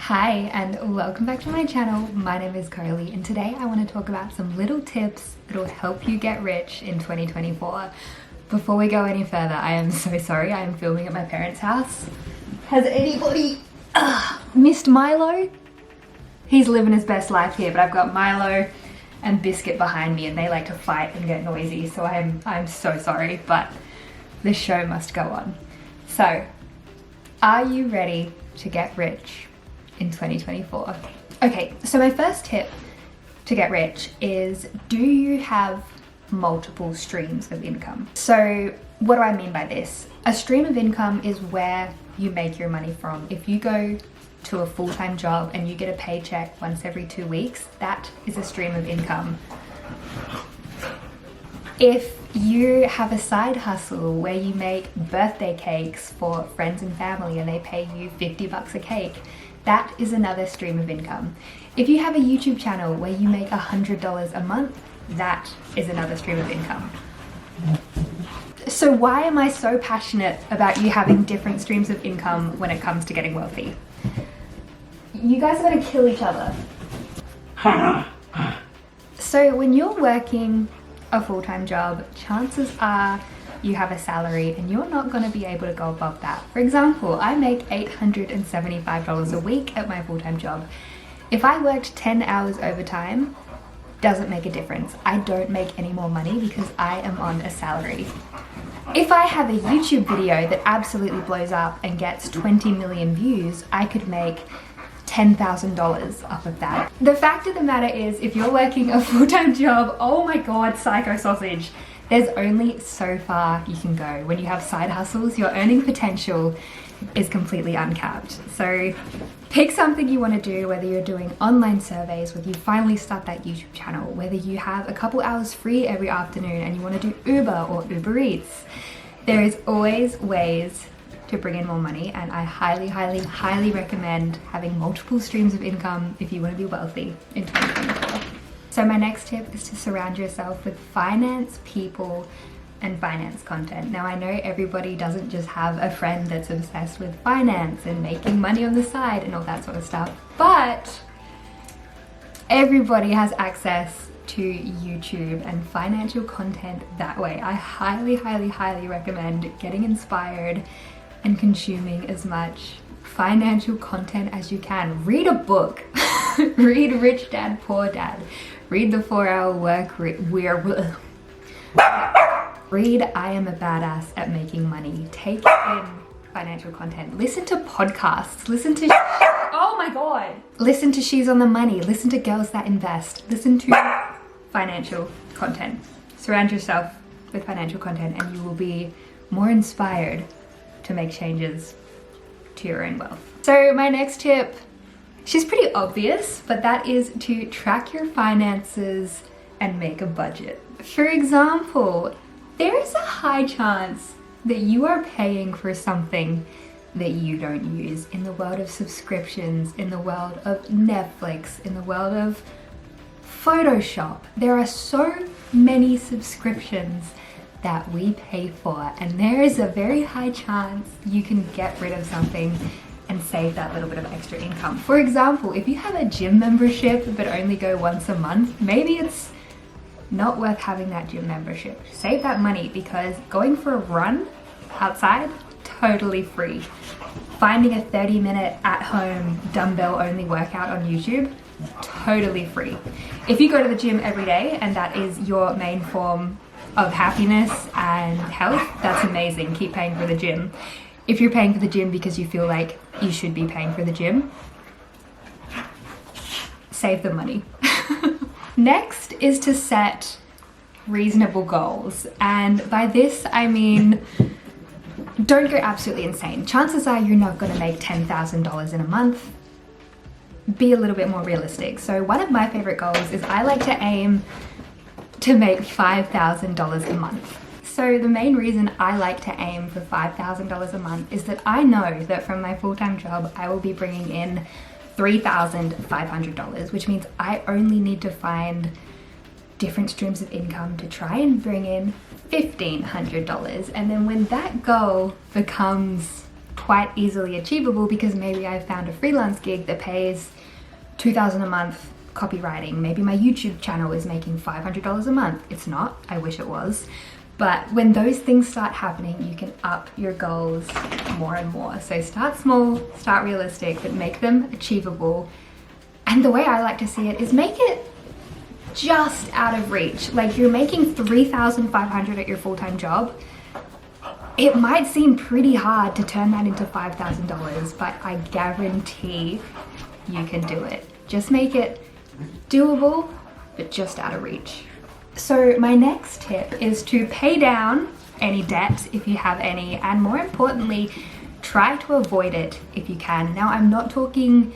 Hi and welcome back to my channel. My name is Coralie and today I want to talk about some little tips that will help you get rich in 2024. Before we go any further, I am so sorry I am filming at my parents' house. Has anybody missed Milo? He's living his best life here, but I've got Milo and Biscuit behind me and they like to fight and get noisy, so I'm so sorry, but the show must go on. So, are you ready to get rich in 2024? Okay, so my first tip to get rich is, do you have multiple streams of income? So what do I mean by this? A stream of income is where you make your money from. If you go to a full-time job and you get a paycheck once every 2 weeks, that is a stream of income. If you have a side hustle where you make birthday cakes for friends and family and they pay you 50 bucks a cake, that is another stream of income. If you have a YouTube channel where you make $100 a month, that is another stream of income. So why am I so passionate about you having different streams of income when it comes to getting wealthy? You guys are gonna kill each other. So when you're working a full-time job, chances are you have a salary and you're not going to be able to go above that. For example, I make $875 a week at my full-time job. If I worked 10 hours overtime, doesn't make a difference. I don't make any more money because I am on a salary. If I have a YouTube video that absolutely blows up and gets 20 million views, I could make $10,000 off of that. The fact of the matter is, if you're working a full-time job, oh my god, psycho sausage, there's only so far you can go. When you have side hustles, your earning potential is completely uncapped. So pick something you want to do, whether you're doing online surveys, whether you finally start that YouTube channel, whether you have a couple hours free every afternoon and you want to do Uber or Uber Eats. There is always ways to bring in more money, and I highly recommend having multiple streams of income if you want to be wealthy in 2024. So my next tip is to surround yourself with finance people and finance content. Now I know everybody doesn't just have a friend that's obsessed with finance and making money on the side and all that sort of stuff, but everybody has access to YouTube and financial content that way. I highly recommend getting inspired and consuming as much financial content as you can. Read a book. Read Rich Dad, Poor Dad. Read the 4-Hour Work Week. Read I Am a Badass at Making Money. Take in financial content. Listen to podcasts. Listen to oh my god. Listen to She's on the Money. Listen to Girls That Invest. Listen to financial content. Surround yourself with financial content and you will be more inspired to make changes to your own wealth. So my next tip, she's pretty obvious, but that is to track your finances and make a budget. For example, there is a high chance that you are paying for something that you don't use in the world of subscriptions, in the world of Netflix, in the world of Photoshop. There are so many subscriptions that we pay for, and there is a very high chance you can get rid of something and save that little bit of extra income. For example, if you have a gym membership but only go once a month, maybe it's not worth having that gym membership. Save that money, because going for a run outside, totally free. Finding a 30-minute at-home dumbbell-only workout on YouTube, totally free. If you go to the gym every day and that is your main form of happiness and health, that's amazing. Keep paying for the gym. If you're paying for the gym because you feel like you should be paying for the gym, save the money. Next is to set reasonable goals. And by this, I mean, don't go absolutely insane. Chances are you're not going to make $10,000 in a month. Be a little bit more realistic. So one of my favorite goals is I like to aim to make $5,000 a month. So the main reason I like to aim for $5,000 a month is that I know that from my full-time job, I will be bringing in $3,500, which means I only need to find different streams of income to try and bring in $1,500. And then when that goal becomes quite easily achievable because maybe I've found a freelance gig that pays $2,000 a month copywriting. Maybe my YouTube channel is making $500 a month. It's not, I wish it was. But when those things start happening, you can up your goals more and more. So start small, start realistic, but make them achievable. And the way I like to see it is make it just out of reach. Like you're making $3,500 at your full-time job. It might seem pretty hard to turn that into $5,000, but I guarantee you can do it. Just make it doable, but just out of reach. So my next tip is to pay down any debt if you have any, and more importantly, try to avoid it if you can. Now, I'm not talking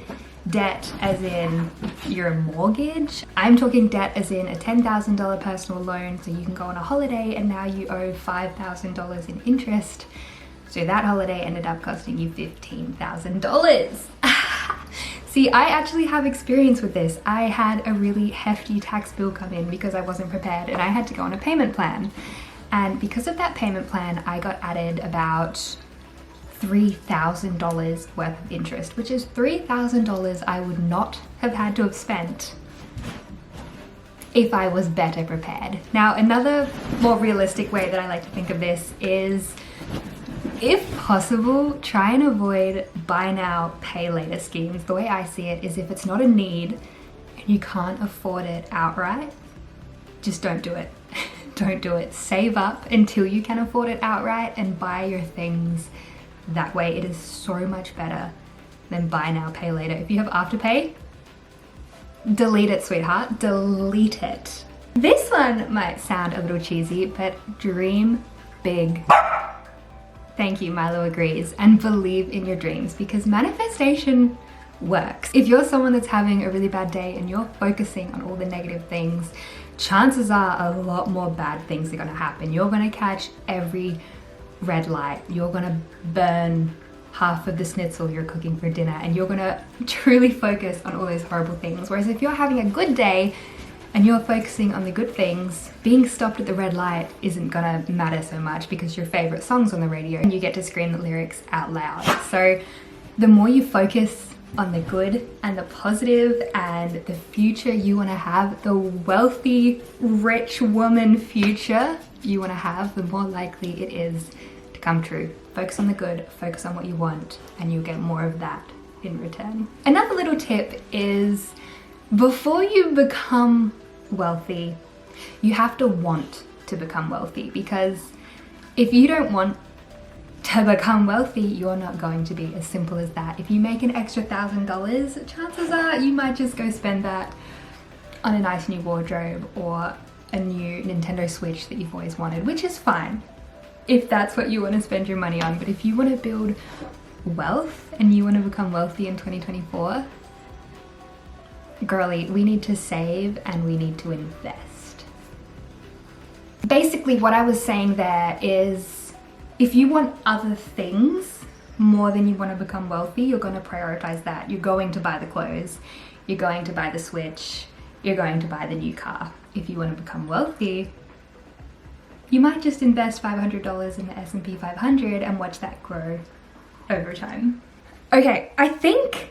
debt as in your mortgage. I'm talking debt as in a $10,000 personal loan so you can go on a holiday and now you owe $5,000 in interest. So that holiday ended up costing you $15,000. See, I actually have experience with this. I had a really hefty tax bill come in because I wasn't prepared and I had to go on a payment plan. And because of that payment plan, I got added about $3,000 worth of interest, which is $3,000 I would not have had to have spent if I was better prepared. Now, another more realistic way that I like to think of this is, if possible, try and avoid buy now, pay later schemes. The way I see it is if it's not a need and you can't afford it outright, just don't do it. Don't do it. Save up until you can afford it outright and buy your things that way. It is so much better than buy now, pay later. If you have Afterpay, delete it, sweetheart. Delete it. This one might sound a little cheesy, but dream big. Thank you, Milo agrees, and believe in your dreams because manifestation works. If you're someone that's having a really bad day and you're focusing on all the negative things, chances are a lot more bad things are gonna happen. You're gonna catch every red light. You're gonna burn half of the schnitzel you're cooking for dinner and you're gonna truly focus on all those horrible things. Whereas if you're having a good day and you're focusing on the good things, being stopped at the red light isn't gonna matter so much because your favorite song's on the radio and you get to scream the lyrics out loud. So the more you focus on the good and the positive and the future you wanna have, the wealthy, rich woman future you wanna have, the more likely it is to come true. Focus on the good, focus on what you want, and you'll get more of that in return. Another little tip is before you become wealthy, you have to want to become wealthy, because if you don't want to become wealthy, you're not going to be. As simple as that. If you make an extra $1,000, chances are you might just go spend that on a nice new wardrobe or a new Nintendo Switch that you've always wanted, which is fine if that's what you want to spend your money on. But if you want to build wealth and you want to become wealthy in 2024, girlie, we need to save and we need to invest. Basically, what I was saying there is if you want other things more than you want to become wealthy, you're going to prioritize that. You're going to buy the clothes, you're going to buy the Switch, you're going to buy the new car. If you want to become wealthy, you might just invest $500 in the S&P 500 and watch that grow over time. Okay, I think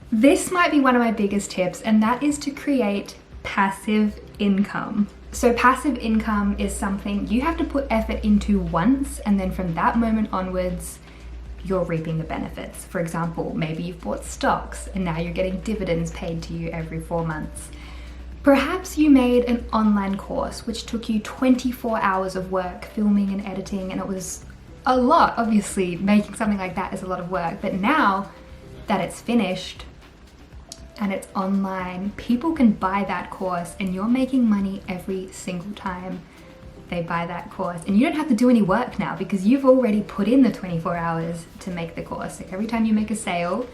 this might be one of my biggest tips, and that is to create passive income. So passive income is something you have to put effort into once, and then from that moment onwards, you're reaping the benefits. For example, maybe you've bought stocks and now you're getting dividends paid to you every 4 months. Perhaps you made an online course which took you 24 hours of work filming and editing, and it was a lot. Obviously, making something like that is a lot of work, but now that it's finished and it's online, people can buy that course and you're making money every single time they buy that course. And you don't have to do any work now because you've already put in the 24 hours to make the course. So every time you make a sale,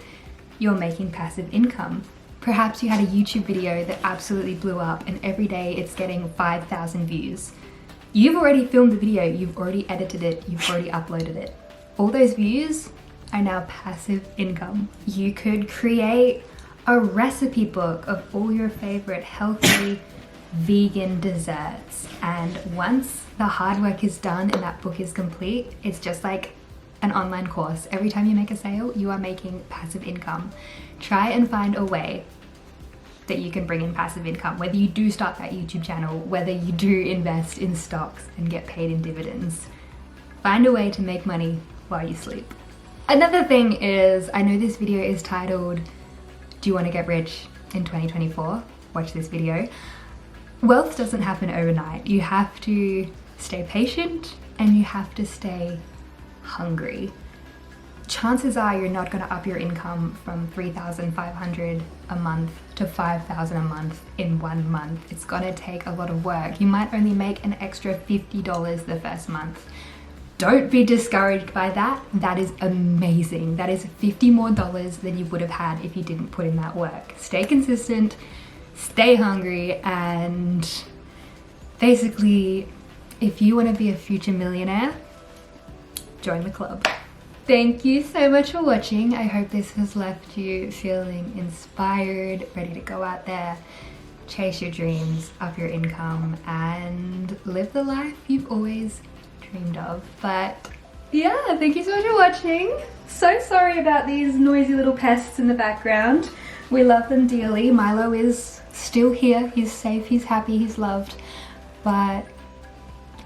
you're making passive income. Perhaps you had a YouTube video that absolutely blew up and every day it's getting 5,000 views. You've already filmed the video, you've already edited it, you've already uploaded it. All those views are now passive income. You could create a recipe book of all your favorite healthy vegan desserts, and once the hard work is done and that book is complete, it's just like an online course. Every time you make a sale, you are making passive income. Try and find a way that you can bring in passive income, whether you do start that YouTube channel, whether you do invest in stocks and get paid in dividends. Find a way to make money while you sleep. Another thing is, I know this video is titled, "Do you want to get rich in 2024? Watch this video. Wealth doesn't happen overnight. You have to stay patient and you have to stay hungry. Chances are you're not going to up your income from $3,500 a month to $5,000 a month in 1 month. It's going to take a lot of work. You might only make an extra $50 the first month. Don't be discouraged by that. That is amazing. That is $50 more than you would have had if you didn't put in that work. Stay consistent, stay hungry, and basically, if you want to be a future millionaire, join the club. Thank you so much for watching. I hope this has left you feeling inspired, ready to go out there, chase your dreams, up your income, and live the life you've always dreamed of. But yeah, thank you so much for watching. So sorry about these noisy little pests in the background. We love them dearly. Milo is still here. He's safe, he's happy, he's loved, but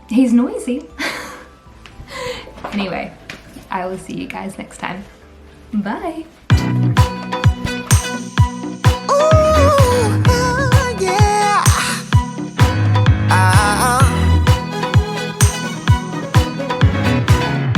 he's noisy. Anyway, I will see you guys next time. Bye.